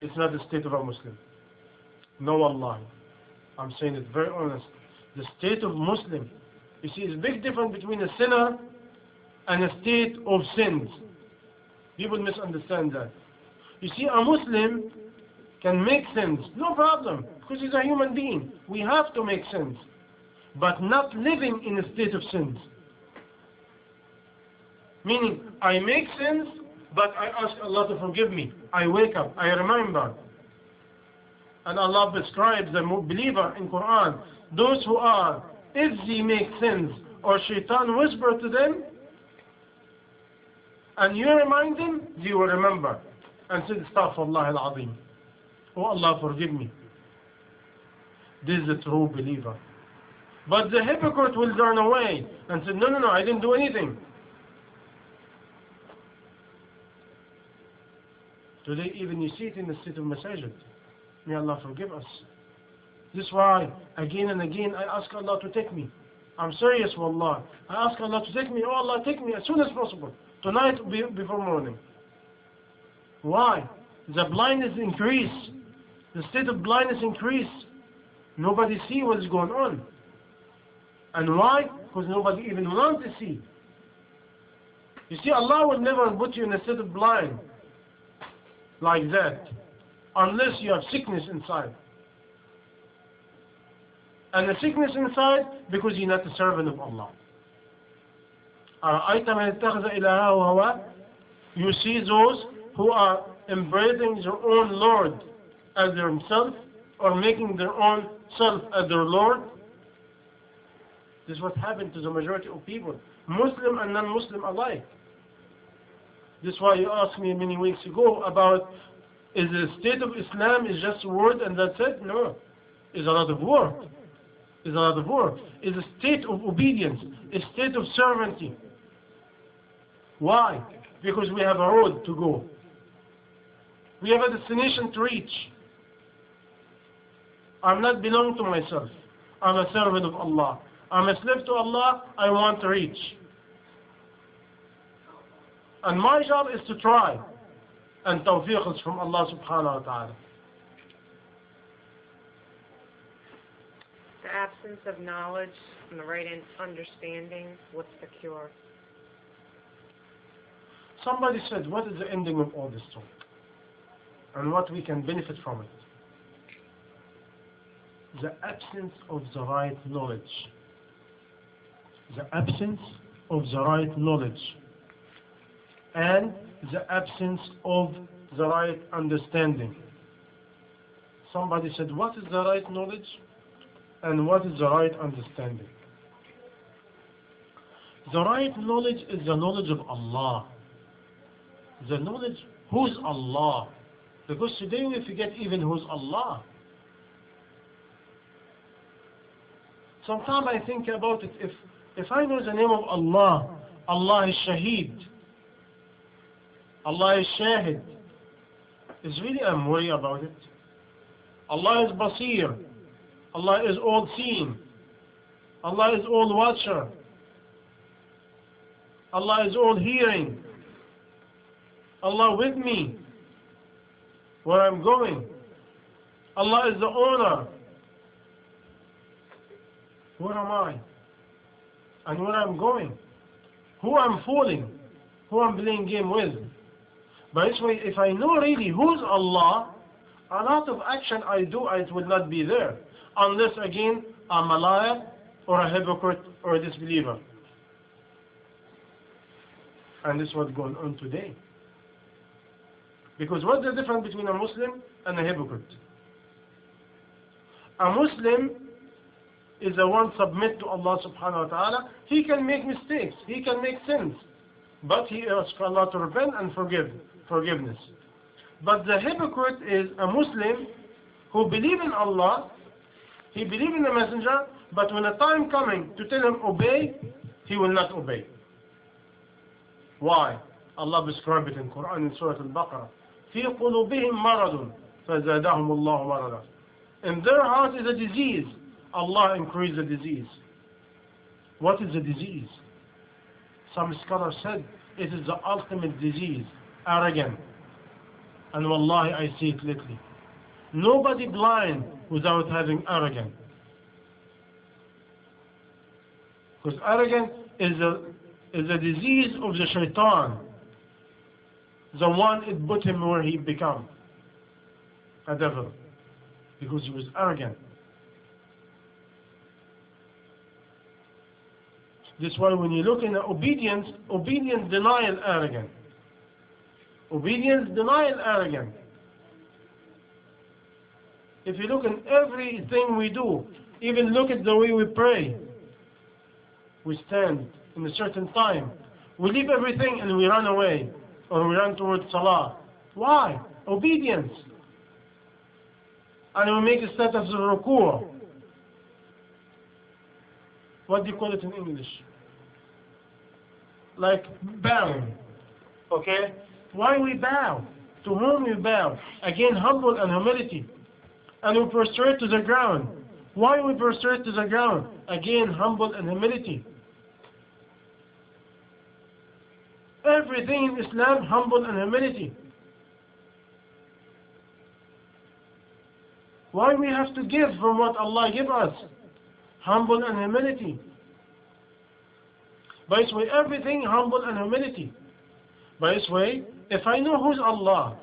It's not the state of a Muslim. No, Allah. I'm saying it very honest. The state of Muslim. You see, it's a big difference between a sinner and a state of sins. People misunderstand that. You see, a Muslim can make sins, no problem, because he's a human being. We have to make sins, but not living in a state of sins. Meaning, I make sins, but I ask Allah to forgive me. I wake up, I remember. And Allah prescribes the believer in Quran, those who are, if they make sins, or shaitan whisper to them, and you remind them, they will remember. And say, Astaghfirullah al-Azim. Oh Allah, forgive me. This is a true believer. But the hypocrite will turn away and say, no, I didn't do anything. Today even you see it in the state of masajid. May Allah forgive us. This is why, again and again, I ask Allah to take me. I'm serious, wallah. I ask Allah to take me. Oh Allah, take me as soon as possible. Tonight before morning. Why? The blindness increase. The state of blindness increase. Nobody see what's going on. And why? Because nobody even wants to see. You see, Allah will never put you in a state of blind like that unless you have sickness inside. And the sickness inside because you're not a servant of Allah. You see those who are embracing their own Lord as themselves, or making their own self as their Lord. This is what happened to the majority of people, Muslim and non-Muslim alike. This is why you asked me many weeks ago about, is the state of Islam is just a word and that's it? No. It's a lot of work. It's a lot of work. It's a state of obedience, a state of servancy. Why? Because we have a road to go. We have a destination to reach. I'm not belong to myself. I'm a servant of Allah. I'm a slave to Allah. I want to reach. And my job is to try. And tawfiq is from Allah subhanahu wa ta'ala. The absence of knowledge and the right understanding, what's the cure? Somebody said, what is the ending of all this talk? And what we can benefit from it? The absence of the right knowledge. The absence of the right knowledge. And the absence of the right understanding. Somebody said, what is the right knowledge? And what is the right understanding? The right knowledge is the knowledge of Allah. The knowledge, who's Allah? Because today we forget even who's Allah. Sometimes I think about it, if I know the name of Allah, Allah is Shaheed, Allah is Shahid, it's really I'm worried about it. Allah is Basir, Allah is all-seeing, Allah is all-watcher, Allah is all-hearing, Allah with me, where I'm going, Allah is the owner. Where am I? And where I'm going? Who I'm fooling? Who I'm playing game with? By this way, if I know really who's Allah, a lot of action I do, it will not be there. Unless, again, I'm a liar, or a hypocrite, or a disbeliever. And this is what's going on today. Because what's the difference between a Muslim and a hypocrite? A Muslim is the one submit to Allah subhanahu wa ta'ala. He can make mistakes, he can make sins, but he asks Allah to repent and forgiveness. But the hypocrite is a Muslim who believes in Allah, he believes in the messenger, but when the time coming to tell him obey, he will not obey. Why? Allah described it in Quran in Surah Al-Baqarah. في قلوبهم مرض فزادهم الله مرضا. In their heart is a disease. Allah increased the disease. What is the disease? Some scholars said it is the ultimate disease, arrogance. And wallahi, I see it lately. Nobody blind without having arrogance. Because arrogance is a disease of the shaitan. The one it put him where he become a devil. Because he was arrogant. This is why when you look in obedience, obedience denial arrogance. Obedience denial arrogance. If you look in everything we do, even look at the way we pray. We stand in a certain time. We leave everything and we run away. Or we run towards Salah. Why? Obedience. And we make a status of ruku'. What do you call it in English? Like bowing. Okay? Why we bow? To whom we bow? Again, humble and humility. And we prostrate to the ground. Why we prostrate to the ground? Again, humble and humility. Everything in Islam, humble and humility. Why we have to give from what Allah give us? Humble and humility. By this way, everything humble and humility. By this way, if I know who's Allah,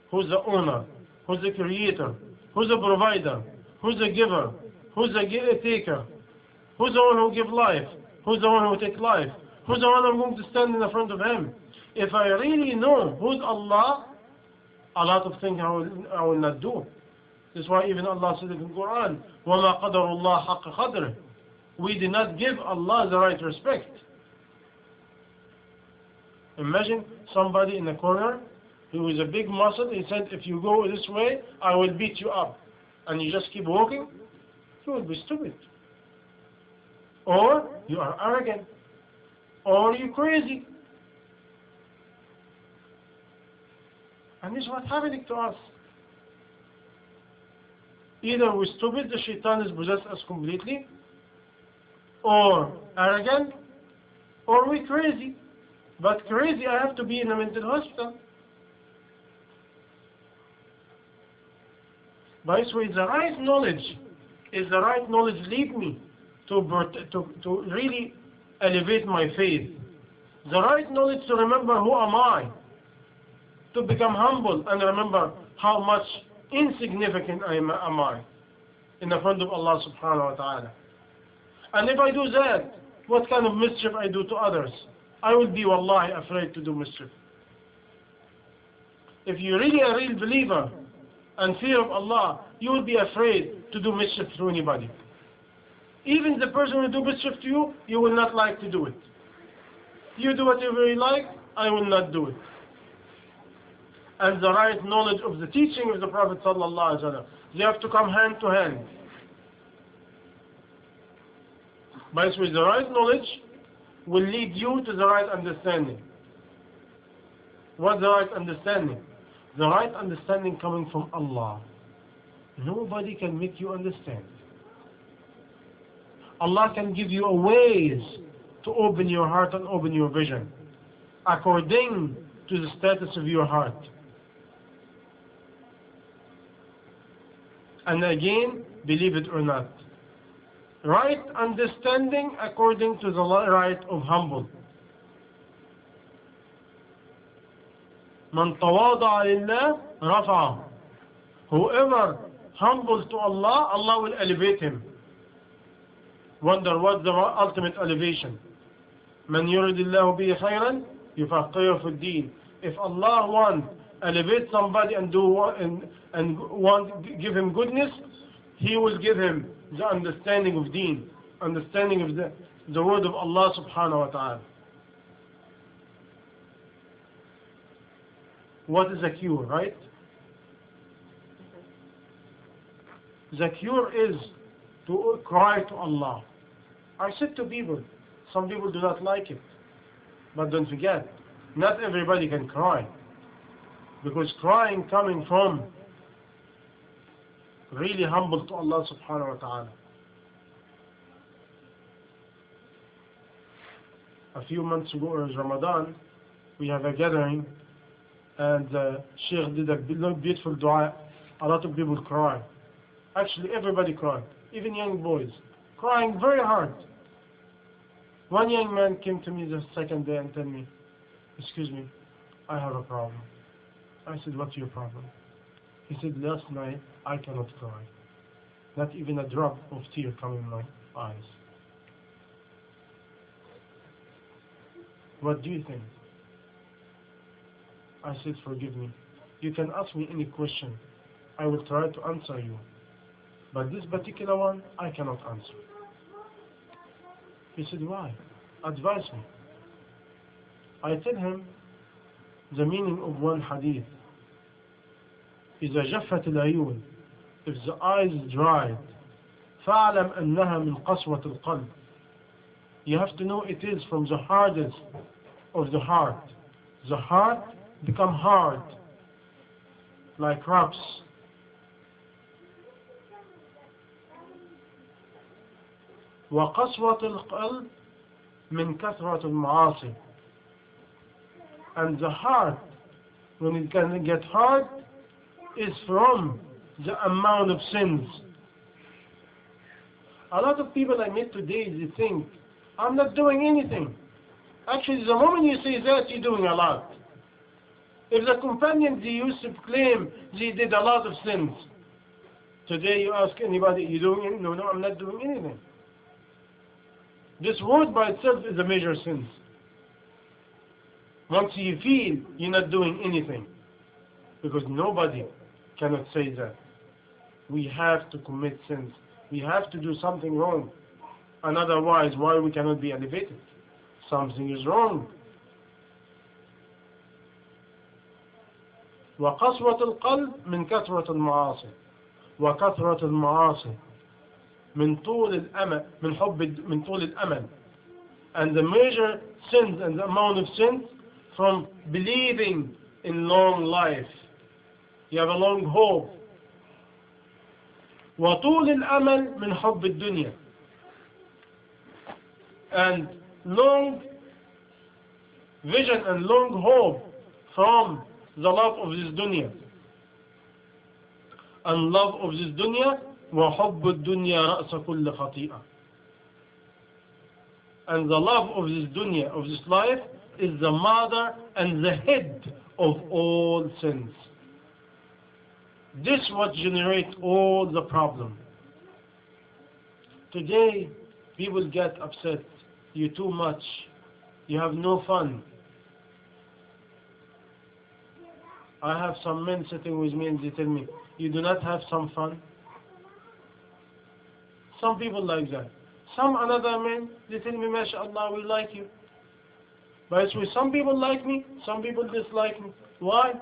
who's the owner, who's the creator, who's the provider, who's the giver, who's the taker, who's the one who gives life, who's the one who takes life, who's the one I'm going to stand in the front of him. If I really know who's Allah, a lot of things I will not do. That's why even Allah said in the Quran, وَمَا قَدَرُ اللَّهَ حَقَّ قَدْرِهِ. We did not give Allah the right respect. Imagine somebody in the corner who is a big muscle. He said, if you go this way, I will beat you up. And you just keep walking, you will be stupid. Or you are arrogant. Or you crazy. And this is what's happening to us. Either we're stupid, the shaitan has possessed us completely, or arrogant, or we're crazy. But crazy, I have to be in a mental hospital. By this way, the right knowledge lead me to really elevate my faith. The right knowledge to remember who am I, to become humble and remember how much insignificant am I in the front of Allah subhanahu wa ta'ala. And if I do that, what kind of mischief I do to others, I will be wallahi afraid to do mischief. If you're really a real believer and fear of Allah, you will be afraid to do mischief to anybody. Even the person who do mischief to you, you will not like to do it. You do whatever you like, I will not do it. And the right knowledge of the teaching of the Prophet sallallahu alaihi wasallam, they have to come hand to hand. By this way, the right knowledge will lead you to the right understanding. What's the right understanding? The right understanding coming from Allah. Nobody can make you understand. Allah can give you a ways to open your heart and open your vision according to the status of your heart. And again, believe it or not, right understanding according to the right of humble. من تواضع لله رفعه. Whoever humbles to Allah, Allah will elevate him. Wonder what's the ultimate elevation. من يرد الله به خيرا يفقهه في الدين. If Allah wants elevate somebody and give him goodness, He will give him the understanding of deen, understanding of the word of Allah subhanahu wa ta'ala. What is the cure, right? The cure is to cry to Allah. I said to people, some people do not like it, but don't forget, not everybody can cry, because crying coming from really humble to Allah subhanahu wa ta'ala. A few months ago, it was Ramadan, we have a gathering and Sheikh did a beautiful dua. A lot of people cry. Actually, everybody cried, even young boys, crying very hard. One young man came to me the second day and told me, "Excuse me, I have a problem." I said, "What's your problem?" He said, "Last night I cannot cry. Not even a drop of tear coming in my eyes." What do you think? I said, "Forgive me. You can ask me any question. I will try to answer you. But this particular one, I cannot answer." He said, "Why? Advise me." I tell him the meaning of one hadith. إذا جفت العيون, if the eyes dried, فاعلم أنها من قسوة القلب. You have to know it is from the hardest of the heart. The heart become hard, like rocks. وقسوة القلب من كثرة المعاصي. And the heart, when it can get hard, is from the amount of sins. A lot of people I meet today, they think, "I'm not doing anything." Actually, the moment you say that, you're doing a lot. If the companions, they used to claim they did a lot of sins, today you ask anybody, "You doing anything?" No, I'm not doing anything. This word by itself is a major sin. Once you feel you're not doing anything, because nobody cannot say that. We have to commit sins. We have to do something wrong. And otherwise, why we cannot be elevated? Something is wrong. وقسوة القلب من كثرة المعاصي. وكثرة المعاصي من طول الأمل من طول الأمل. And the major sins and the amount of sins from believing in long life. You have a long hope. وطول الأمل من حب الدنيا. And long vision and long hope from the love of this dunya. And love of this dunya, وحب الدنيا رأس كل خطيئة. And the love of this dunya, of this life, is the mother and the head of all sins. This what generates all the problem. Today, people get upset. You too much. You have no fun. I have some men sitting with me and they tell me, "You do not have some fun?" Some people like that. Some another men, they tell me, "MashaAllah, we like you." But it's with some people like me, some people dislike me. Why?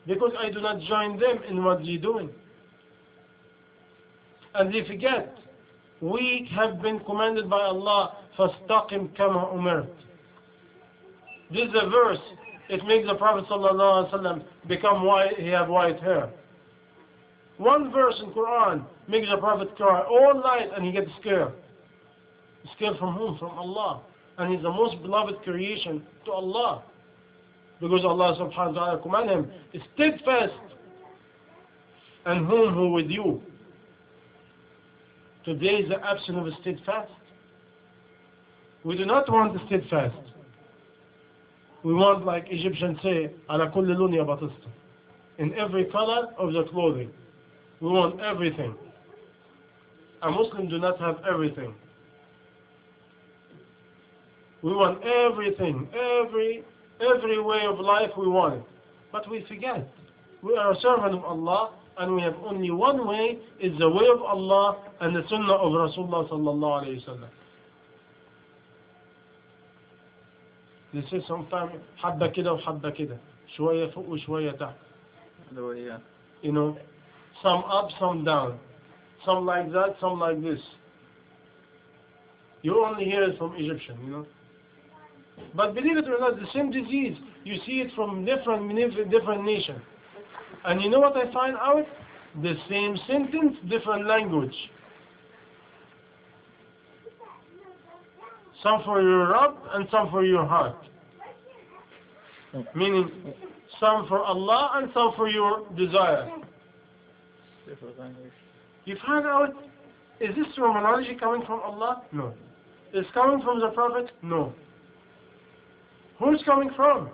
Because I do not join them in what they're doing. And they forget, we have been commanded by Allah, فَاسْتَقِمْ كَمَا أُمِرْتَ. This is a verse. It makes the Prophet ﷺ become white, he have white hair. One verse in Quran makes the Prophet cry all night and he gets scared. Scared from whom? From Allah. And he's the most beloved creation to Allah. Because Allah subhanahu wa ta'ala command him, steadfast. And who with you? Today is the absence of a steadfast. We do not want the steadfast. We want, like Egyptians say, على كل لون يا بطسطة. In every color of the clothing. We want everything. A Muslim do not have everything. We want everything, every way of life we want it. But we forget. We are a servant of Allah and we have only one way, is the way of Allah and the sunnah of Rasulullah sallallahu alayhi wa sallam. They say sometimes حبة كده وحبة كده شوية فوق وشوية تحت. You know, some up, some down. Some like that, some like this. You only hear it from Egyptian, you know. But believe it or not, the same disease, you see it from different nations. And you know what I find out? The same sentence, different language. Some for your Rabb and some for your heart. Meaning, some for Allah and some for your desire. Different language. You find out, is this terminology coming from Allah? No. Is coming from the Prophet? No. Who's coming from?